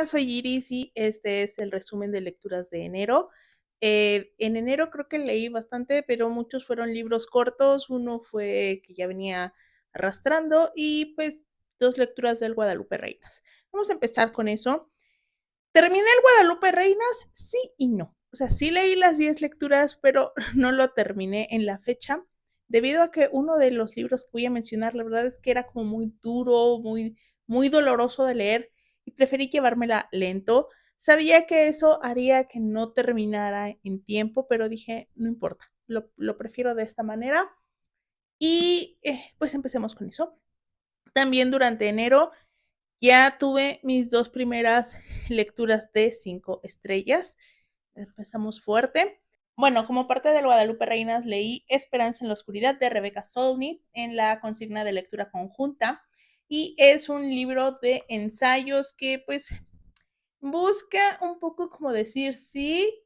Hola, soy Iris y este es el resumen de lecturas de enero. En enero creo que leí bastante, pero muchos fueron libros cortos. Uno fue que ya venía arrastrando y pues dos lecturas del Guadalupe Reinas. Vamos a empezar con eso. ¿Terminé el Guadalupe Reinas? Sí y no. O sea, sí leí las 10 lecturas, pero no lo terminé en la fecha, debido a que uno de los libros que voy a mencionar, la verdad es que era como muy duro, muy doloroso de leer y preferí llevármela lento. Sabía que eso haría que no terminara en tiempo, pero dije, no importa, lo prefiero de esta manera. Y pues empecemos con eso. También durante enero ya tuve mis dos primeras lecturas de 5 estrellas. Empezamos fuerte. Bueno, como parte del Guadalupe Reinas leí Esperanza en la Oscuridad de Rebecca Solnit en la consigna de lectura conjunta y es un libro de ensayos que pues busca un poco como decir, sí,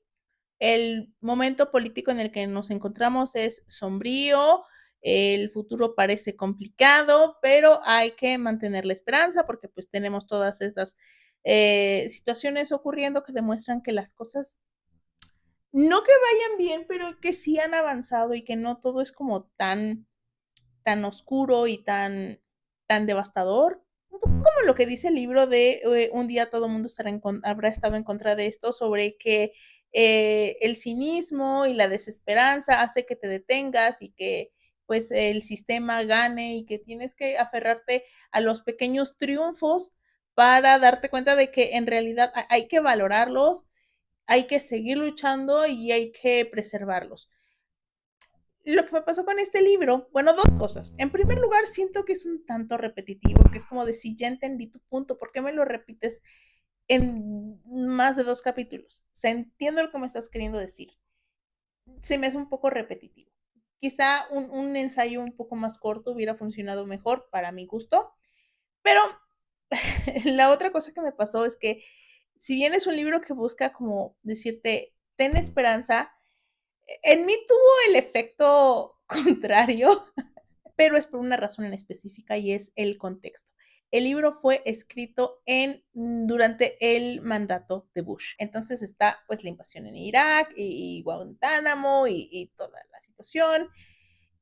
el momento político en el que nos encontramos es sombrío, el futuro parece complicado, pero hay que mantener la esperanza porque pues tenemos todas estas situaciones ocurriendo que demuestran que las cosas no que vayan bien, pero que sí han avanzado y que no todo es como tan oscuro y tan devastador. Un poco como lo que dice el libro de un día todo el mundo habrá estado en contra de esto, sobre que el cinismo y la desesperanza hace que te detengas y que pues el sistema gane y que tienes que aferrarte a los pequeños triunfos para darte cuenta de que en realidad hay que valorarlos, hay que seguir luchando y hay que preservarlos. Lo que me pasó con este libro, bueno, dos cosas. En primer lugar, siento que es un tanto repetitivo, que es como de si ya entendí tu punto, ¿por qué me lo repites en más de 2 capítulos? O sea, entiendo lo que me estás queriendo decir. Se me hace un poco repetitivo. Quizá un ensayo un poco más corto hubiera funcionado mejor para mi gusto, pero la otra cosa que me pasó es que si bien es un libro que busca como decirte, ten esperanza, en mí tuvo el efecto contrario, pero es por una razón en específica y es el contexto. El libro fue escrito durante el mandato de Bush. Entonces está pues la invasión en Irak y Guantánamo y toda la situación.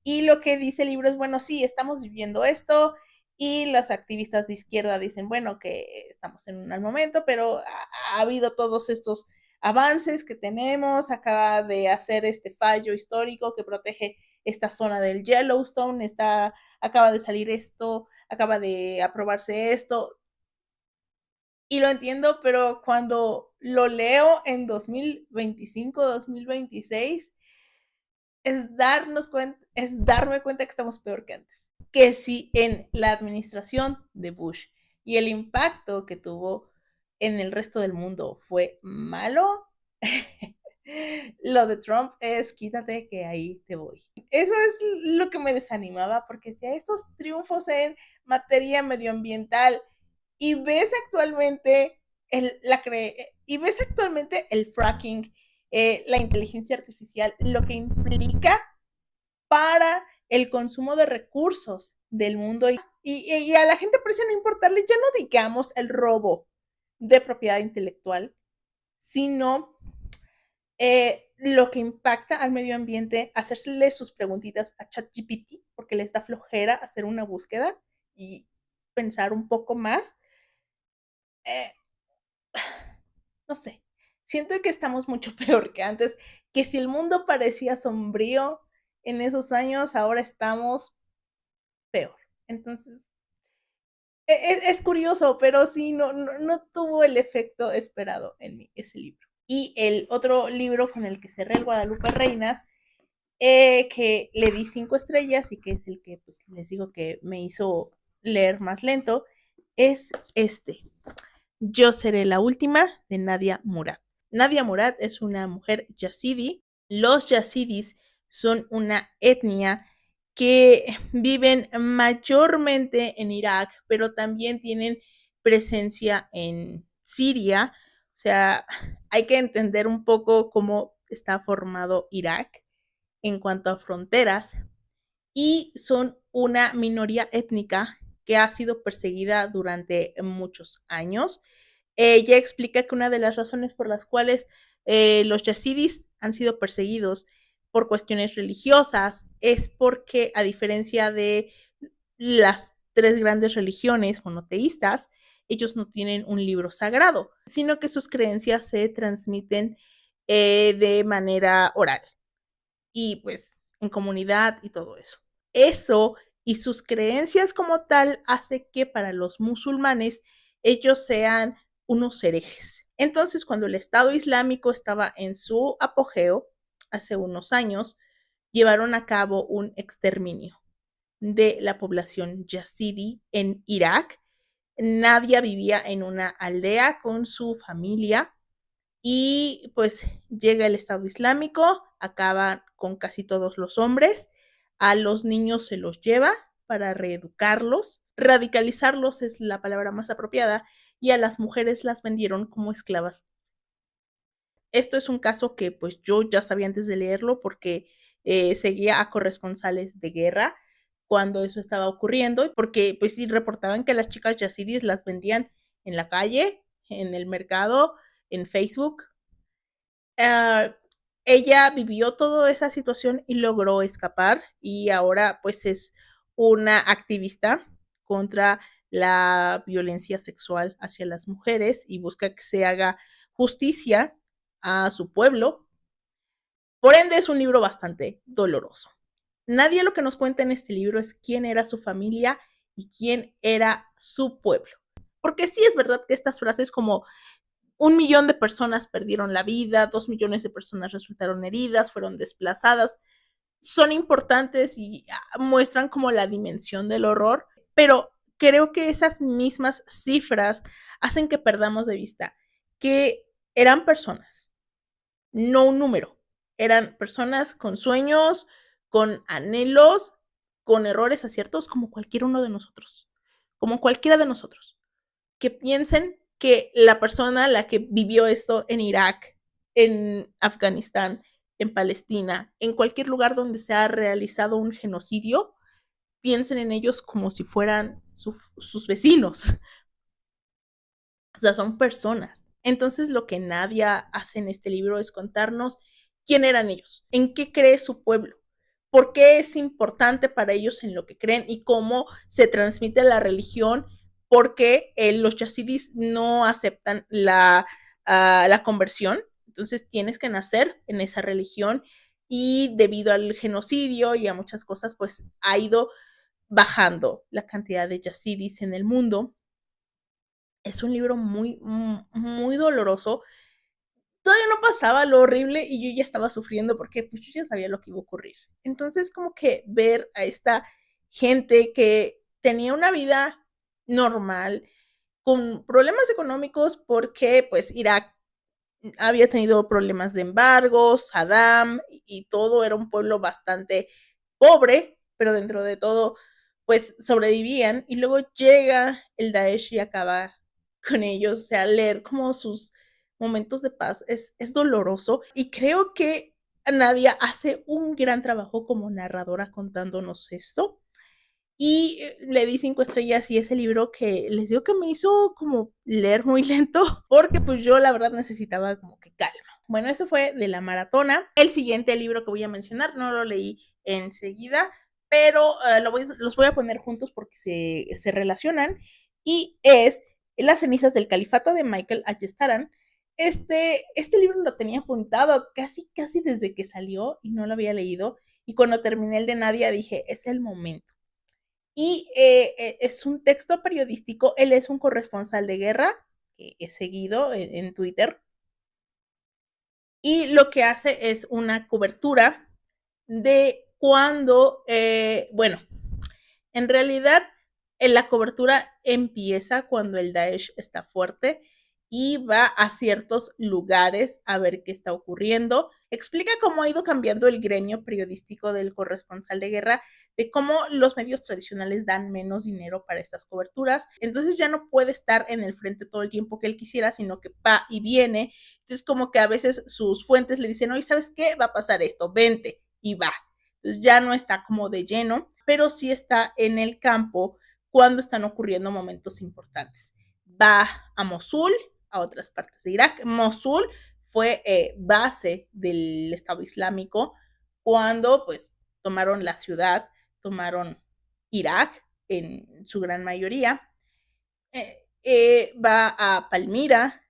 Y lo que dice el libro es, bueno, sí, estamos viviendo esto y los activistas de izquierda dicen, bueno, que estamos en un mal momento, pero ha habido todos estos avances que tenemos, acaba de hacer este fallo histórico que protege esta zona del Yellowstone, acaba de salir esto, acaba de aprobarse esto, y lo entiendo, pero cuando lo leo en 2025, 2026, es darme cuenta que estamos peor que antes. Que si en la administración de Bush y el impacto que tuvo en el resto del mundo fue malo, lo de Trump es quítate que ahí te voy. Eso es lo que me desanimaba, porque si hay estos triunfos en materia medioambiental y ves actualmente el fracking, la inteligencia artificial, lo que implica para el consumo de recursos del mundo y a la gente parece no importarle, ya no digamos el robo de propiedad intelectual, sino lo que impacta al medio ambiente, hacerle sus preguntitas a ChatGPT, porque les da flojera hacer una búsqueda y pensar un poco más. Eh, no sé, siento que estamos mucho peor que antes, que si el mundo parecía sombrío en esos años, ahora estamos peor. Entonces, es curioso, pero sí, no tuvo el efecto esperado en mí ese libro. Y el otro libro con el que cerré el Guadalupe Reinas, que le di 5 estrellas y que es el que pues, les digo que me hizo leer más lento, es este. Yo seré la última, de Nadia Murad. Nadia Murad es una mujer yazidi. Los yazidis son una etnia que viven mayormente en Irak, pero también tienen presencia en Siria. O sea, hay que entender un poco cómo está formado Irak en cuanto a fronteras y son una minoría étnica que ha sido perseguida durante muchos años. Ella explica que una de las razones por las cuales los yazidis han sido perseguidos por cuestiones religiosas es porque, a diferencia de las tres grandes religiones monoteístas, ellos no tienen un libro sagrado, sino que sus creencias se transmiten de manera oral y pues en comunidad y todo eso. Eso y sus creencias como tal hace que para los musulmanes ellos sean unos herejes. Entonces, cuando el Estado Islámico estaba en su apogeo, hace unos años, llevaron a cabo un exterminio de la población yazidi en Irak. Nadia vivía en una aldea con su familia y pues llega el Estado Islámico, acaba con casi todos los hombres, a los niños se los lleva para reeducarlos, radicalizarlos es la palabra más apropiada, y a las mujeres las vendieron como esclavas. Esto es un caso que pues yo ya sabía antes de leerlo porque seguía a corresponsales de guerra cuando eso estaba ocurriendo, porque pues sí reportaban que las chicas yazidis las vendían en la calle, en el mercado, en Facebook. Uh, Ella vivió toda esa situación y logró escapar y ahora pues es una activista contra la violencia sexual hacia las mujeres y busca que se haga justicia a su pueblo. Por ende es un libro bastante doloroso. Nadie lo que nos cuenta en este libro es quién era su familia y quién era su pueblo. Porque sí es verdad que estas frases como 1 millón de personas perdieron la vida, 2 millones de personas resultaron heridas, fueron desplazadas, son importantes y muestran como la dimensión del horror, pero creo que esas mismas cifras hacen que perdamos de vista que eran personas, no un número, eran personas con sueños, con anhelos, con errores, aciertos, como cualquier uno de nosotros, como cualquiera de nosotros que piensen que la persona la que vivió esto en Irak, en Afganistán, en Palestina, en cualquier lugar donde se ha realizado un genocidio, piensen en ellos como si fueran sus vecinos. O sea, son personas. Entonces, lo que Nadia hace en este libro es contarnos quién eran ellos, en qué cree su pueblo, por qué es importante para ellos en lo que creen y cómo se transmite la religión, porque los yazidis no aceptan la conversión, entonces tienes que nacer en esa religión y debido al genocidio y a muchas cosas, pues ha ido bajando la cantidad de yazidis en el mundo. Es un libro muy, muy doloroso. Todavía no pasaba lo horrible y yo ya estaba sufriendo porque pues yo ya sabía lo que iba a ocurrir. Entonces como que ver a esta gente que tenía una vida normal, con problemas económicos porque pues Irak había tenido problemas de embargos, Saddam y todo, era un pueblo bastante pobre, pero dentro de todo pues sobrevivían y luego llega el Daesh y acaba con ellos, o sea, leer como sus momentos de paz es doloroso y creo que Nadia hace un gran trabajo como narradora contándonos esto y le di 5 estrellas y ese libro que les digo que me hizo como leer muy lento porque pues yo la verdad necesitaba como que calma. Bueno, eso fue de la maratona. El siguiente libro que voy a mencionar no lo leí enseguida, pero los voy a poner juntos porque se relacionan y es Las cenizas del califato de Michael Ayestaran. Este libro lo tenía apuntado casi desde que salió y no lo había leído y cuando terminé el de Nadia dije, es el momento. Y es un texto periodístico, él es un corresponsal de guerra, que he seguido en Twitter, y lo que hace es una cobertura de cuando, bueno, en realidad la cobertura empieza cuando el Daesh está fuerte y va a ciertos lugares a ver qué está ocurriendo. Explica cómo ha ido cambiando el gremio periodístico del corresponsal de guerra, de cómo los medios tradicionales dan menos dinero para estas coberturas. Entonces ya no puede estar en el frente todo el tiempo que él quisiera, sino que va y viene. Entonces como que a veces sus fuentes le dicen, oye, ¿sabes qué? Va a pasar esto, vente, y va. Entonces ya no está como de lleno, pero sí está en el campo cuando están ocurriendo momentos importantes. Va a Mosul, a otras partes de Irak. Mosul fue base del Estado Islámico cuando pues tomaron la ciudad, tomaron Irak en su gran mayoría. Va a Palmira,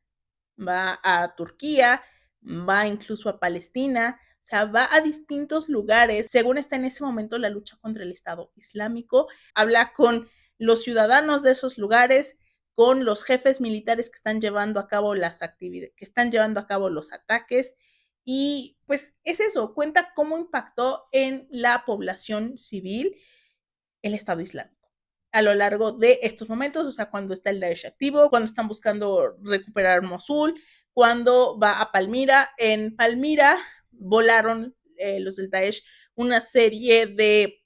va a Turquía, va incluso a Palestina, o sea, va a distintos lugares, según está en ese momento la lucha contra el Estado Islámico, habla con los ciudadanos de esos lugares, con los jefes militares que están llevando a cabo las actividades, que están llevando a cabo los ataques, y pues es eso, cuenta cómo impactó en la población civil el Estado Islámico a lo largo de estos momentos, o sea, cuando está el Daesh activo, cuando están buscando recuperar Mosul, cuando va a Palmira. En Palmira volaron los del Daesh una serie de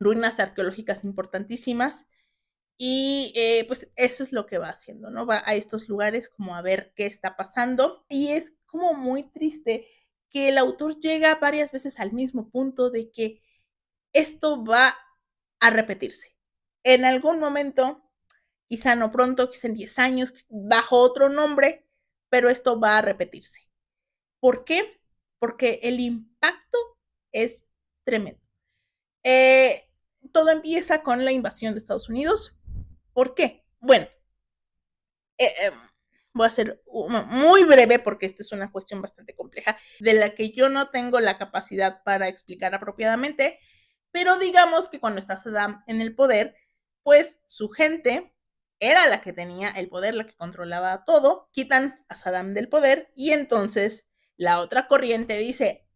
ruinas arqueológicas importantísimas y pues eso es lo que va haciendo, ¿no? Va a estos lugares como a ver qué está pasando y es como muy triste que el autor llega varias veces al mismo punto de que esto va a repetirse. En algún momento, quizá no pronto, quizá en 10 años, bajo otro nombre, pero esto va a repetirse. ¿Por qué? Porque el impacto es tremendo. Todo empieza con la invasión de Estados Unidos. ¿Por qué? Bueno, voy a ser muy breve porque esta es una cuestión bastante compleja de la que yo no tengo la capacidad para explicar apropiadamente, pero digamos que cuando está Saddam en el poder, pues su gente era la que tenía el poder, la que controlaba todo, quitan a Saddam del poder y entonces la otra corriente dice,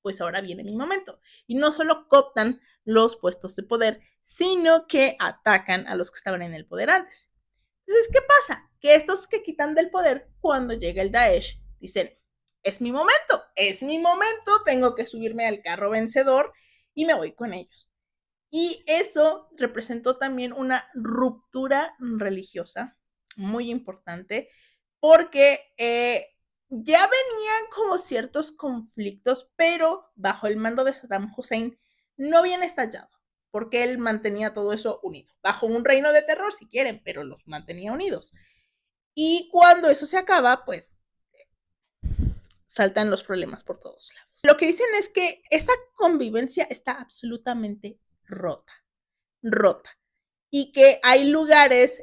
pues ahora viene mi momento. Y no solo cooptan los puestos de poder, sino que atacan a los que estaban en el poder antes. Entonces, ¿qué pasa? Que estos que quitan del poder, cuando llega el Daesh, dicen, es mi momento, tengo que subirme al carro vencedor y me voy con ellos. Y eso representó también una ruptura religiosa muy importante porque ya venían como ciertos conflictos, pero bajo el mando de Saddam Hussein no habían estallado, porque él mantenía todo eso unido, bajo un reino de terror si quieren, pero los mantenía unidos. Y cuando eso se acaba, pues saltan los problemas por todos lados. Lo que dicen es que esa convivencia está absolutamente rota. Y que hay lugares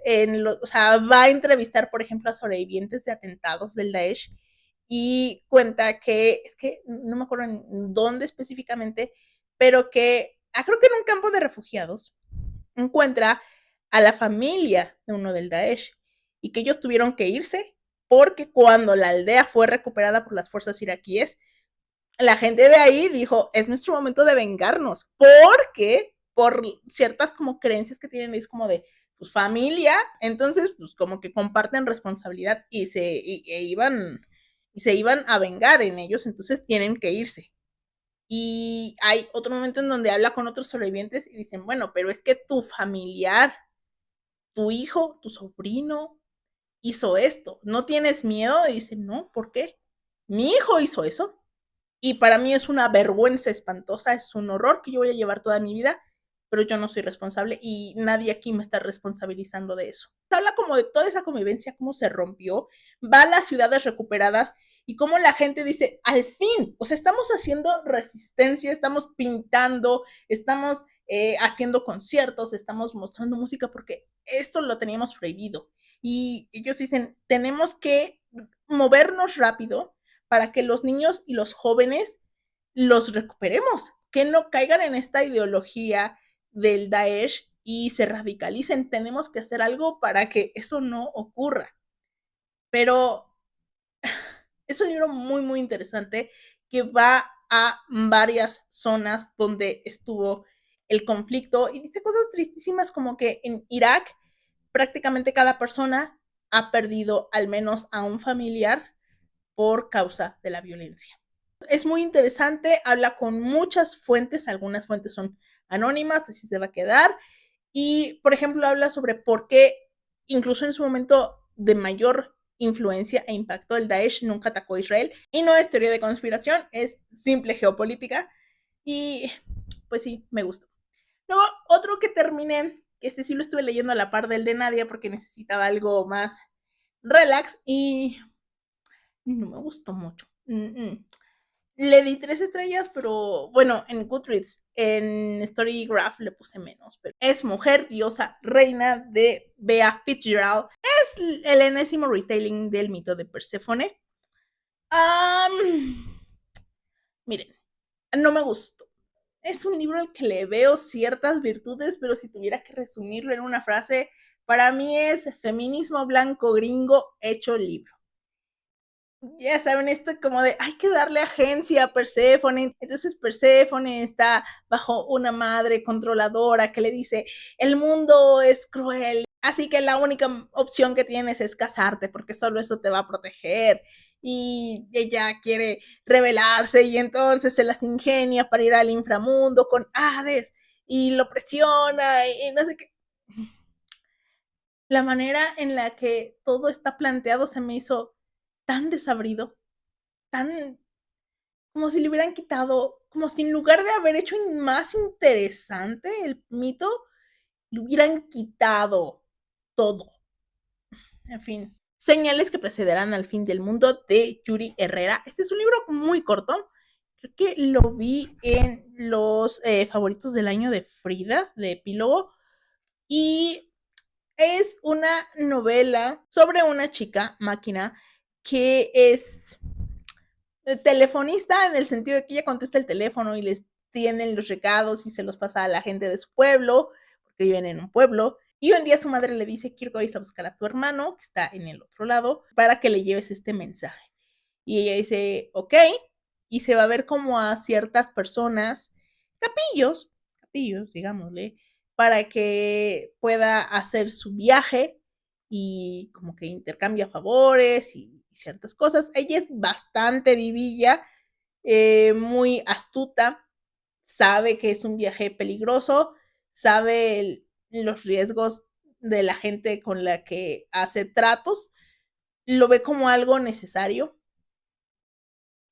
o sea, va a entrevistar, por ejemplo, a sobrevivientes de atentados del Daesh y cuenta que, es que no me acuerdo en dónde específicamente, pero que, creo que en un campo de refugiados, encuentra a la familia de uno del Daesh y que ellos tuvieron que irse porque cuando la aldea fue recuperada por las fuerzas iraquíes, la gente de ahí dijo, es nuestro momento de vengarnos, porque por ciertas como creencias que tienen, es como de pues, familia, entonces pues como que comparten responsabilidad y se iban a vengar en ellos, entonces tienen que irse. Y hay otro momento en donde habla con otros sobrevivientes y dicen, bueno, pero es que tu familiar, tu hijo, tu sobrino hizo esto, ¿no tienes miedo? Y dicen, no, ¿por qué? Mi hijo hizo eso. Y para mí es una vergüenza espantosa, es un horror que yo voy a llevar toda mi vida, pero yo no soy responsable y nadie aquí me está responsabilizando de eso. Habla como de toda esa convivencia, cómo se rompió, va a las ciudades recuperadas y cómo la gente dice, al fin, o sea, estamos haciendo resistencia, estamos pintando, estamos haciendo conciertos, estamos mostrando música porque esto lo teníamos prohibido. Y ellos dicen, tenemos que movernos rápido para que los niños y los jóvenes los recuperemos, que no caigan en esta ideología del Daesh y se radicalicen. Tenemos que hacer algo para que eso no ocurra. Pero es un libro muy, muy interesante que va a varias zonas donde estuvo el conflicto y dice cosas tristísimas como que en Irak prácticamente cada persona ha perdido al menos a un familiar por causa de la violencia. Es muy interesante, habla con muchas fuentes, algunas fuentes son anónimas, así se va a quedar. Y, por ejemplo, habla sobre por qué, incluso en su momento de mayor influencia e impacto, el Daesh nunca atacó a Israel. Y no es teoría de conspiración, es simple geopolítica. Y, pues sí, me gustó. Luego, otro que terminé, este sí lo estuve leyendo a la par del de Nadia porque necesitaba algo más relax y no me gustó mucho. Le di 3 estrellas, pero bueno, en Goodreads, en Storygraph le puse menos. Pero es Mujer, Diosa, Reina de Bea Fitzgerald. Es el enésimo retelling del mito de Perséfone. Miren, no me gustó. Es un libro al que le veo ciertas virtudes, pero si tuviera que resumirlo en una frase, para mí es feminismo blanco gringo hecho libro. Ya saben, esto como de hay que darle agencia a Perséfone. Entonces Perséfone está bajo una madre controladora que le dice, el mundo es cruel, así que la única opción que tienes es casarte porque solo eso te va a proteger. Y ella quiere rebelarse y entonces se las ingenia para ir al inframundo con Hades y lo presiona y no sé qué. La manera en la que todo está planteado se me hizo tan desabrido, tan como si le hubieran quitado, como si en lugar de haber hecho más interesante el mito, le hubieran quitado todo. En fin, Señales que precederán al fin del mundo de Yuri Herrera. Este es un libro muy corto. Creo que lo vi en los favoritos del año de Frida, de Epílogo. Y es una novela sobre una chica máquina que es telefonista en el sentido de que ella contesta el teléfono y les tienen los recados y se los pasa a la gente de su pueblo, porque viven en un pueblo. Y un día su madre le dice, quiero que vayas a buscar a tu hermano, que está en el otro lado, para que le lleves este mensaje. Y ella dice, ok, y se va a ver como a ciertas personas, capillos, digámosle, para que pueda hacer su viaje y como que intercambia favores y ciertas cosas. Ella es bastante vivilla, muy astuta, sabe que es un viaje peligroso, sabe los riesgos de la gente con la que hace tratos, lo ve como algo necesario,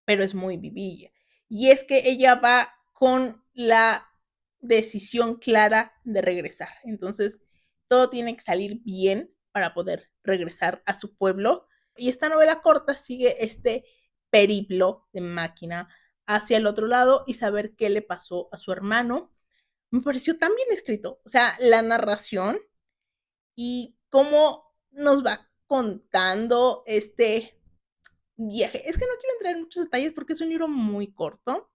pero es muy vivilla. Y es que ella va con la decisión clara de regresar. Entonces, todo tiene que salir bien para poder regresar a su pueblo. Y esta novela corta sigue este periplo de máquina hacia el otro lado y saber qué le pasó a su hermano. Me pareció tan bien escrito. O sea, la narración y cómo nos va contando este viaje. Es que no quiero entrar en muchos detalles porque es un libro muy corto,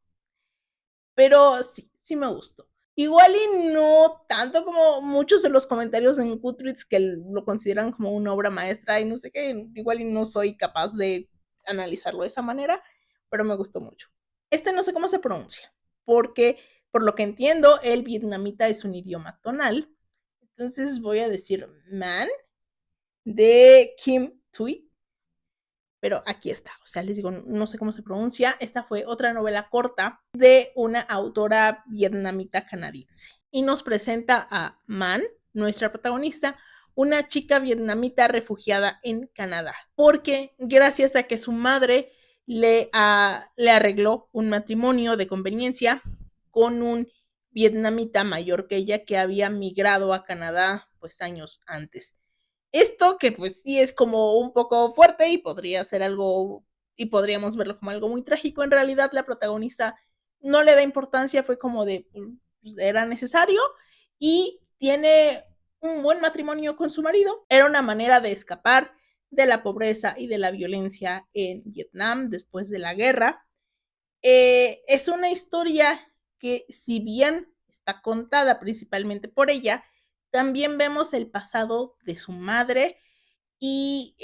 pero sí me gustó. Igual y no tanto como muchos de los comentarios en Goodreads que lo consideran como una obra maestra y no sé qué, igual y no soy capaz de analizarlo de esa manera, pero me gustó mucho. Este no sé cómo se pronuncia, porque por lo que entiendo, el vietnamita es un idioma tonal, entonces voy a decir Man de Kim Thuy, pero aquí está. O sea, les digo, no sé cómo se pronuncia. Esta fue otra novela corta de una autora vietnamita canadiense. Y nos presenta a Man, nuestra protagonista, una chica vietnamita refugiada en Canadá, porque gracias a que su madre le arregló un matrimonio de conveniencia con un vietnamita mayor que ella que había migrado a Canadá pues años antes. Esto que pues sí es como un poco fuerte y podría ser algo, y podríamos verlo como algo muy trágico, en realidad la protagonista no le da importancia, fue como de, pues, era necesario y tiene un buen matrimonio con su marido. Era una manera de escapar de la pobreza y de la violencia en Vietnam después de la guerra. Es una historia que si bien está contada principalmente por ella, también vemos el pasado de su madre y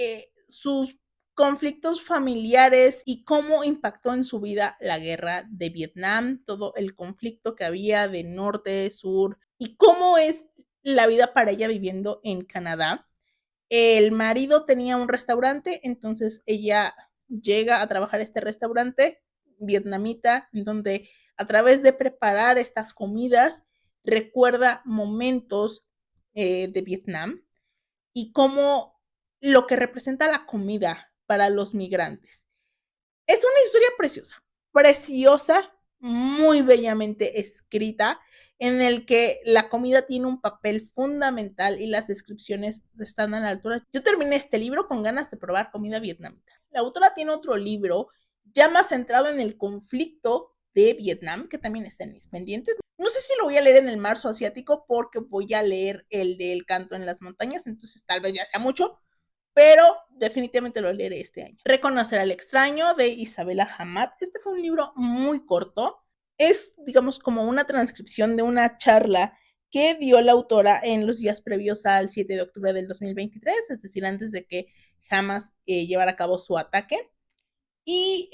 sus conflictos familiares y cómo impactó en su vida la guerra de Vietnam, todo el conflicto que había de norte, sur y cómo es la vida para ella viviendo en Canadá. El marido tenía un restaurante, entonces ella llega a trabajar a este restaurante vietnamita, en donde a través de preparar estas comidas recuerda momentos de Vietnam y cómo lo que representa la comida para los migrantes. Es una historia preciosa, preciosa, muy bellamente escrita, en el que la comida tiene un papel fundamental y las descripciones están a la altura. Yo terminé este libro con ganas de probar comida vietnamita. La autora tiene otro libro ya más centrado en el conflicto de Vietnam, que también está en mis pendientes. No sé si lo voy a leer en el marzo asiático porque voy a leer el del canto en las montañas, entonces tal vez ya sea mucho, pero definitivamente lo leeré este año. Reconocer al extraño, de Isabella Hamad. Este fue un libro muy corto. Es, digamos, como una transcripción de una charla que dio la autora en los días previos al 7 de octubre del 2023, es decir, antes de que Hamas llevara a cabo su ataque. Y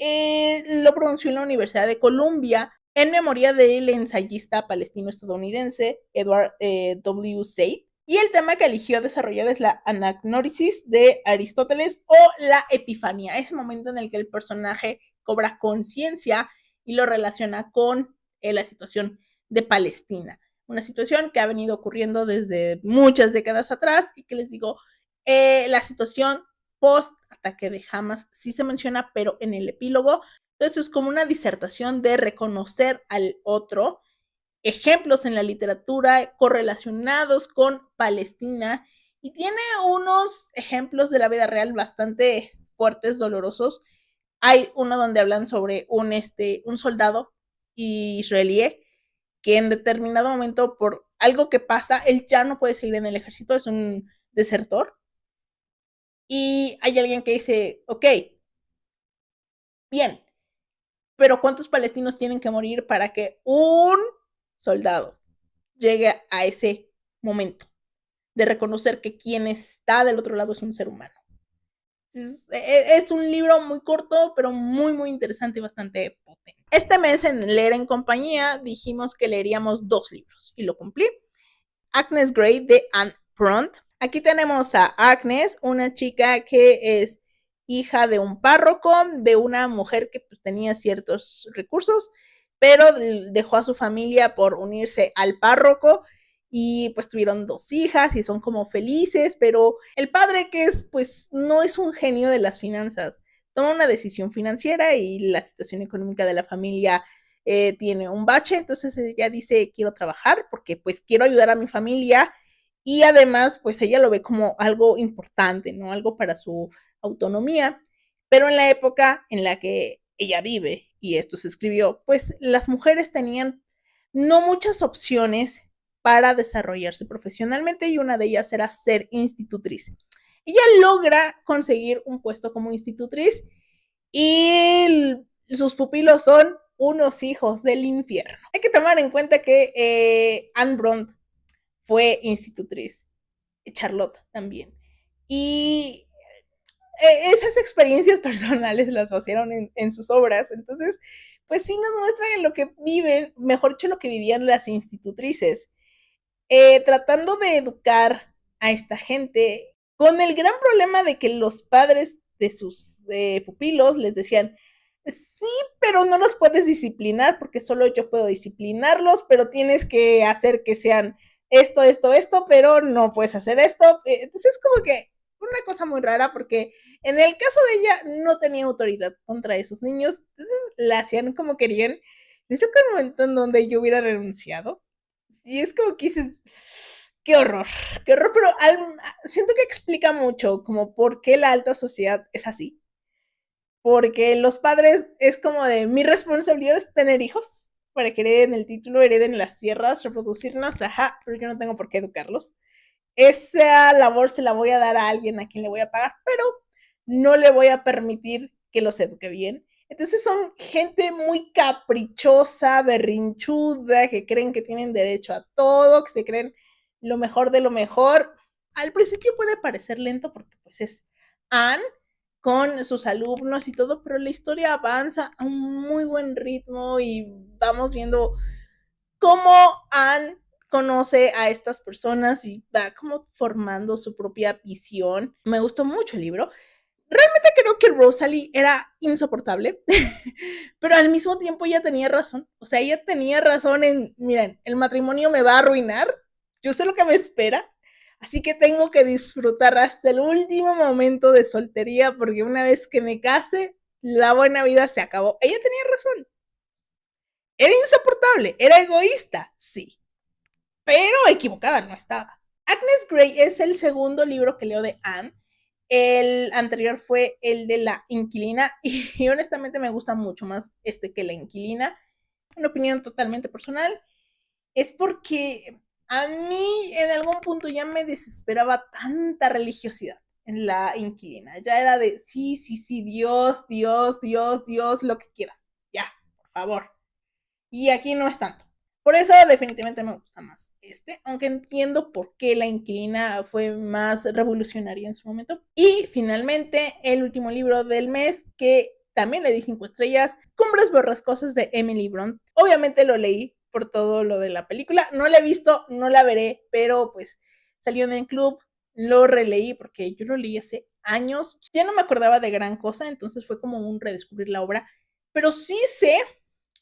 lo pronunció en la Universidad de Columbia en memoria del ensayista palestino-estadounidense Edward W. Said. Y el tema que eligió desarrollar es la anagnórisis de Aristóteles o la epifanía, ese momento en el que el personaje cobra conciencia y lo relaciona con la situación de Palestina. Una situación que ha venido ocurriendo desde muchas décadas atrás y que les digo, la situación post ataque de Hamas sí se menciona, pero en el epílogo. Entonces es como una disertación de reconocer al otro, ejemplos en la literatura correlacionados con Palestina, y tiene unos ejemplos de la vida real bastante fuertes, dolorosos. Hay uno donde hablan sobre un soldado israelí que en determinado momento, por algo que pasa, él ya no puede seguir en el ejército, es un desertor. Y hay alguien que dice, ok, bien, pero ¿cuántos palestinos tienen que morir para que un soldado llegue a ese momento de reconocer que quien está del otro lado es un ser humano? Es un libro muy corto, pero muy, muy interesante y bastante potente. Este mes en Leer en Compañía dijimos que leeríamos 2 libros y lo cumplí. Agnes Grey de Anne Pront. Aquí tenemos a Agnes, una chica que es hija de un párroco, de una mujer que pues, tenía ciertos recursos, pero dejó a su familia por unirse al párroco y pues tuvieron 2 hijas y son como felices, pero el padre, que es pues no es un genio de las finanzas, toma una decisión financiera y la situación económica de la familia tiene un bache, entonces ella dice, quiero trabajar porque pues quiero ayudar a mi familia, y además pues ella lo ve como algo importante, ¿no? Algo para su autonomía, pero en la época en la que ella vive, y esto se escribió, pues las mujeres tenían no muchas opciones para desarrollarse profesionalmente, y una de ellas era ser institutriz. Ella logra conseguir un puesto como institutriz y sus pupilos son unos hijos del infierno. Hay que tomar en cuenta que Anne Bront fue institutriz, Charlotte también. Y esas experiencias personales las pasaron en sus obras. Entonces, pues sí nos muestran en lo que viven, mejor dicho, lo que vivían las institutrices, tratando de educar a esta gente, con el gran problema de que los padres de sus pupilos les decían, sí, pero no los puedes disciplinar porque solo yo puedo disciplinarlos, pero tienes que hacer que sean esto, pero no puedes hacer esto. Entonces es como que una cosa muy rara, porque en el caso de ella no tenía autoridad contra esos niños, entonces la hacían como querían. Eso que un momento en donde yo hubiera renunciado. Y es como que dices, qué horror, pero siento que explica mucho como por qué la alta sociedad es así. Porque los padres es como de, mi responsabilidad es tener hijos para que hereden el título, hereden las tierras, reproducirnos, ajá, pero yo no tengo por qué educarlos. Esa labor se la voy a dar a alguien a quien le voy a pagar, pero no le voy a permitir que los eduque bien. Entonces son gente muy caprichosa, berrinchuda, que creen que tienen derecho a todo, que se creen lo mejor de lo mejor. Al principio puede parecer lento porque pues es Anne con sus alumnos y todo, pero la historia avanza a un muy buen ritmo y vamos viendo cómo Anne conoce a estas personas y va como formando su propia visión. Me gustó mucho el libro. Realmente creo que Rosalie era insoportable, pero al mismo tiempo ella tenía razón. O sea, ella tenía razón en, miren, el matrimonio me va a arruinar, yo sé lo que me espera, así que tengo que disfrutar hasta el último momento de soltería, porque una vez que me case, la buena vida se acabó. Ella tenía razón. Era insoportable, era egoísta, sí, pero equivocada no estaba. Agnes Grey es el segundo libro que leo de Anne. El anterior fue el de La Inquilina y honestamente me gusta mucho más este que La Inquilina. Una opinión totalmente personal. Es porque a mí en algún punto ya me desesperaba tanta religiosidad en La Inquilina. Ya era de sí, sí, sí, Dios, Dios, Dios, Dios, lo que quieras. Ya, por favor. Y aquí no es tanto. Por eso definitivamente me gusta más este, aunque entiendo por qué La Inquilina fue más revolucionaria en su momento. Y finalmente, el último libro del mes, que también le di 5 estrellas, Cumbres Borrascosas de Emily Bront. Obviamente lo leí por todo lo de la película. No la he visto, no la veré, pero pues salió en el club, lo releí porque yo lo leí hace años. Ya no me acordaba de gran cosa, entonces fue como un redescubrir la obra. Pero sí sé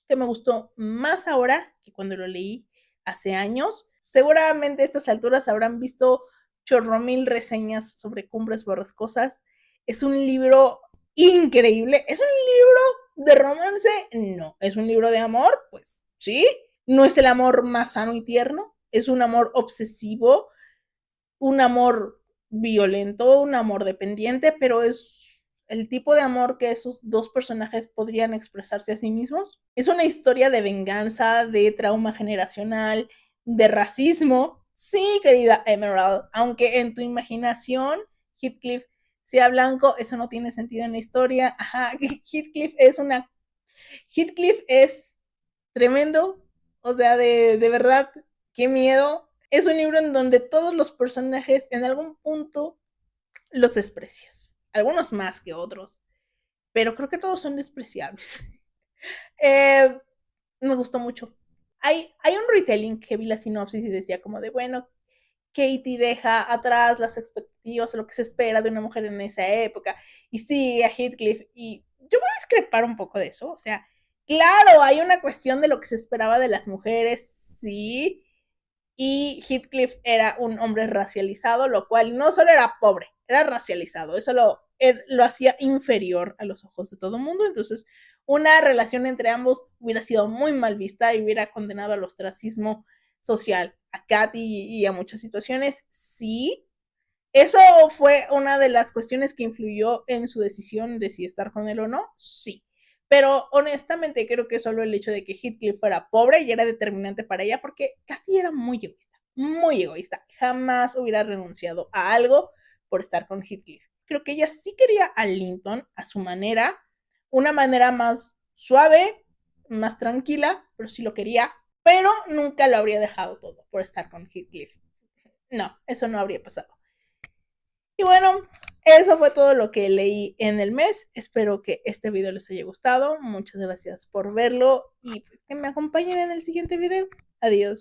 que me gustó más ahora que cuando lo leí hace años. Seguramente a estas alturas habrán visto chorro mil reseñas sobre Cumbres Borrascosas. Es un libro increíble. ¿Es un libro de romance? No. ¿Es un libro de amor? Pues sí. No es el amor más sano y tierno. Es un amor obsesivo, un amor violento, un amor dependiente, pero es el tipo de amor que esos dos personajes podrían expresarse a sí mismos. Es una historia de venganza, de trauma generacional, de racismo. Sí, querida Emerald, aunque en tu imaginación Heathcliff sea blanco, eso no tiene sentido en la historia. Ajá, Heathcliff es tremendo, o sea, de verdad, qué miedo. Es un libro en donde todos los personajes en algún punto los desprecias. Algunos más que otros, pero creo que todos son despreciables. eh, Me gustó mucho. Hay un retelling que vi la sinopsis y decía como de, bueno, Katie deja atrás las expectativas o lo que se espera de una mujer en esa época y sigue a Heathcliff. Y yo voy a discrepar un poco de eso. O sea, claro, hay una cuestión de lo que se esperaba de las mujeres, sí, y Heathcliff era un hombre racializado, lo cual no solo era pobre, era racializado, eso lo hacía inferior a los ojos de todo el mundo, entonces una relación entre ambos hubiera sido muy mal vista y hubiera condenado al ostracismo social a Katy y a muchas situaciones, sí. ¿Eso fue una de las cuestiones que influyó en su decisión de si estar con él o no? Sí. Pero honestamente creo que solo el hecho de que Heathcliff fuera pobre ya era determinante para ella porque Katy era muy egoísta, muy egoísta. Jamás hubiera renunciado a algo por estar con Heathcliff. Creo que ella sí quería a Linton a su manera, una manera más suave, más tranquila, pero sí lo quería, pero nunca lo habría dejado todo por estar con Heathcliff. No, eso no habría pasado. Y bueno, eso fue todo lo que leí en el mes. Espero que este video les haya gustado. Muchas gracias por verlo y pues que me acompañen en el siguiente video. Adiós.